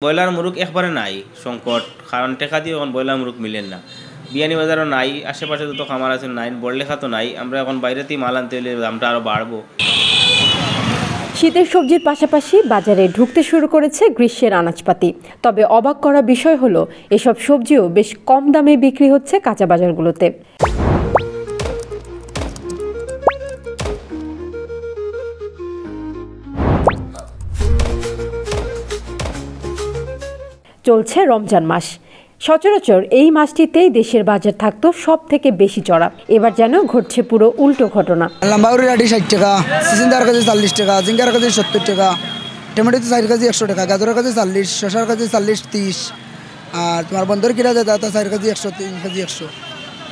Broiler মুরগ একবারে নাই সংকট, কারণ টেকা দিয়ে এখন ব্রয়লার মুরগ মিলেন না। বিয়ানীবাজারও নাই, আশেপাশে যত খামার আছে নাই, বড়লেখা তো নাই। আমরা এখন বাইরেতেই মাল আনতে হলে দামটা আরও বাড়বো। শীতের সবজির পাশাপাশি বাজারে ঢুকতে শুরু করেছে গ্রীষ্মের আনাজপাতি। তবে অবাক করা বিষয় হলো এসব সবজিও বেশ কম দামে বিক্রি হচ্ছে কাঁচা বাজারগুলোতে। চলছে রমজান মাস। সচরাচর এই মাসটিতেই দেশের বাজার থাকতো সব থেকে বেশি চড়া। এবার যেন ঘটছে পুরো উল্টো ঘটনা। লাম্বাউরি আটি 60 টাকা, সিসিন্দার কেজি 40 টাকা, জিঙ্গার কেজি 70 টাকা, টমেটো 4 কেজি 100 টাকা, গাজরের কেজি 40, শসার কেজি 40 30, আর তোমার বন্দর কিরা যায় তা 4 কেজি 100, 3 কেজি 100,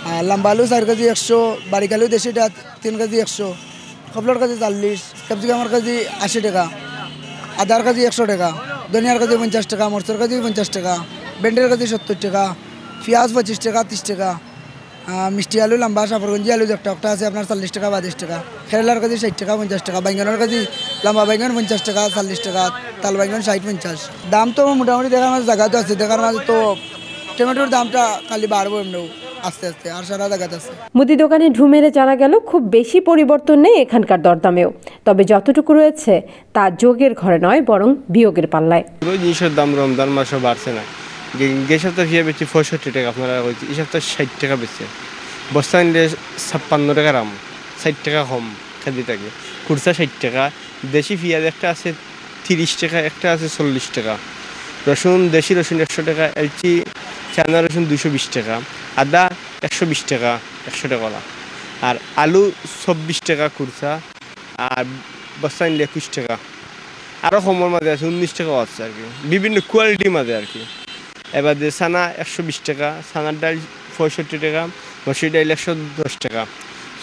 আর লাম্বা আলু 4 কেজি 100, বারিকালু দেশিটা 3 কেজি 100, খবলার কেজি 40, ক্যাপসিকামের কেজি 80 টাকা, আদার কেজি 100 টাকা, ধনিয়ার কেজি 50 টাকা, মরচের কেজি 50 টাকা, ভেন্ডির কেজি 70 টাকা, পেঁয়াজ 25 টাকা 30 টাকা, মিষ্টি আলু লম্বা সাফরগঞ্জি আলু একটা আছে আপনার 40 টাকা 32 টাকা, কেরালার কেজি 60 টাকা 50 টাকা, বাইঙ্গনের কেজি লম্বা বাইঙ্গন 50 টাকা 40 টাকা, তাল বাইঙ্গন 60-50। দাম তো মোটামুটি দেখার মাঝে জায়গা তো আছে, দেখার মাঝে তো টমেটোর দামটা খালি বাড়বো এমনি আস্তে আস্তে, আর সারা জায়গাতে আছে। মুদি দোকানে ঢু মেরে জানা গেল খুব বেশি পরিবর্তন নেই এখানকার দরদামেও। তবে যতটুকু রয়েছে তা যোগের ঘরে নয়, বরং বিয়োগের পাল্লায়। জিনিসের দাম রমজান মাসও বাড়ছে না। গে সপ্তাহে ফিরে বেশি 65 টাকা, আপনারা এই সপ্তাহে 60 টাকা বেশি। বস্তা নিলে 56 টাকা দাম, 60 টাকা কম খাদি থাকে। খুরসা 60 টাকা, দেশি পেঁয়াজ একটা আছে 30 টাকা, একটা আছে 40 টাকা। রসুন দেশি রসুন 100 টাকা, এলচি চায়না রসুন 220 টাকা, আদা 120 টাকা 100 টাকা, আর আলু 24 টাকা খুরসা, আর বস্তা নিলে 21 টাকা। আরও কমের মাঝে আছে 19 টাকাও আছে আর কি, বিভিন্ন কোয়ালিটির মাঝে আর কি। এবার যে ছানা 120 টাকা, ছানার ডাল 65 টাকা, মসুর ডাল 110 টাকা।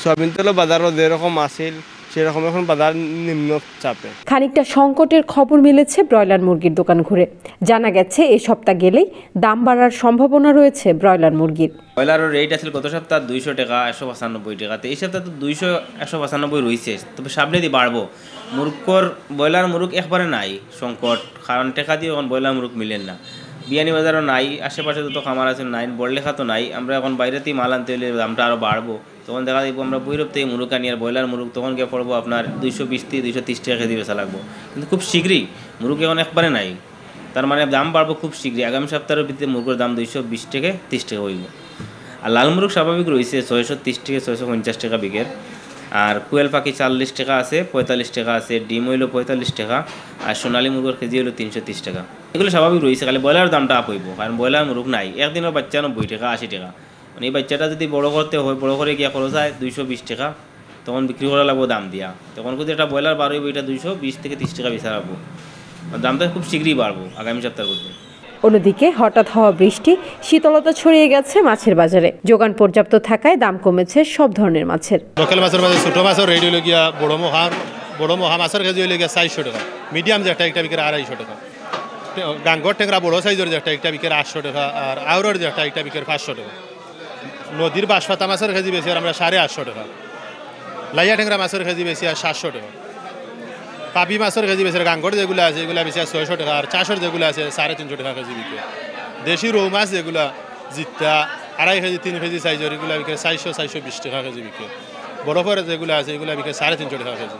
সয়াবিন তেলও বাজারও যেরকম আসিল সেরকম এখন বাজার নিম্ন চাপে। খানিকটা সংকটের খবর মিলেছে ব্রয়লার মুরগির দোকান ঘুরে। জানা গেছে এ সপ্তাহ গেলেই দাম বাড়ার সম্ভাবনা রয়েছে ব্রয়লার মুরগির। ব্রয়লারের রেট আছে গত সপ্তাহ 200 টাকা 195 টাকা, তো এই সপ্তাহ তো 200 195 রয়েছে, তবে সামনে দিয়ে বাড়বো। ব্রয়লার মুরগ একবারে নাই সংকট, কারণ টেকা দিয়ে এখন ব্রয়লার মুরগ মিলেন না। বিয়ানীবাজারও নাই, আশেপাশে যত খামার আছে নাই, বড়লেখা তো নাই। আমরা এখন বাইরেতেই মাল আনতে হলে দামটা আরও বাড়বো। তখন দেখা যাবো আমরা বৈরব থেকে মুরগ আনি, আর ব্রয়লার মুরগ তখন গিয়ে পড়বো আপনার 220 থেকে 230 টাকা কেজি বেচা লাগবো। কিন্তু খুব শীঘ্রই মুরগ এখন একবারে নাই, তার মানে দাম বাড়বো খুব শীঘ্রই। আগামী সপ্তাহের ভিতরে মুরগের দাম 220 থেকে 30 টাকা হইব। আর লাল মুরগ স্বাভাবিক রয়েছে 630 থেকে 650 টাকা বিকের। আর কোয়েল পাখি 40 টাকা আছে, 45 টাকা আছে, ডিম হইলো 45 টাকা, আর সোনালী মুরগের কেজি হলো 330 টাকা। এগুলো স্বাভাবিক রয়েছে, খালি ব্রয়লার দামটা আপ হইব, কারণ ব্রয়লার মুরগ নাই। একদিনের বাচ্চা 90 টাকা 80 টাকা, মানে এই বাচ্চাটা যদি বড় করতে হয়, বড় করে গিয়া খরচ হয় 220 টাকা, তখন বিক্রি করা লাগবো দাম দিয়া। তখন যদি একটা ব্রয়লার বার হইব, এটা 220 থেকে 30 টাকা বেচা রাখবো। দামটা খুব শীঘ্রই বাড়বো আগামী সপ্তাহের মধ্যে। অন্যদিকে হঠাৎ হওয়া বৃষ্টি শীতলতা ছড়িয়ে গেছে মাছের বাজারে। যোগান পর্যাপ্ত থাকায় দাম কমেছে সব ধরনের মাছের। লোকাল মাছের মাঝে ছোটো মাছের রেট হইল গিয়া বড় মহা মাছের কেজি হইলে গিয়া 400 টাকা, মিডিয়াম যে একটা বিক্রি 250 টাকা, গাঙ্গর টেংরা বড় সাইজের যে একটা বিক্রি 800 টাকা, আর আউরের যে একটা বিক্রি 500 টাকা। নদীর বাঁশপাতা মাছের কেজি বেশি আর আমরা 850 টাকা, লাইয়া টেংরা মাছের কেজি বেশি আর 700 টাকা, পাবি মাছের কেজি বেশি গাঙ্গর যেগুলো আছে এগুলো বেশি 600 টাকা, আর চাষের যেগুলো আছে 350 টাকা কেজি বিক্রি। দেশি রৌ মাছ যেগুলো জিত্তা 2.5 কেজি 3 কেজি সাইজের এগুলো বিক্রি 400-420 টাকা কেজি বিক্রি। বরফের যেগুলো আছে এগুলো বিক্রি 350 টাকা কেজি।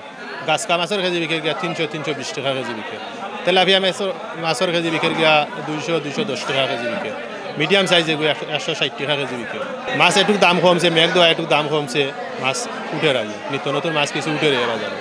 গাছকা মাছের কেজি বিক্রি গিয়া 300-320 টাকা কেজি বিক্রি। তেলাপিয়া মাছের কেজি বিক্রি গিয়া 200-210 টাকা কেজি বিক্রি। মিডিয়াম সাইজ এগুলো 160 টাকা কেজি বিক্রি। মাছ একটু দাম কমছে, মেঘ দেওয়া একটু দাম কমছে, মাছ উঠে রাখে, নিত্য নতুন মাছ কিছু উঠে রে বাজারে।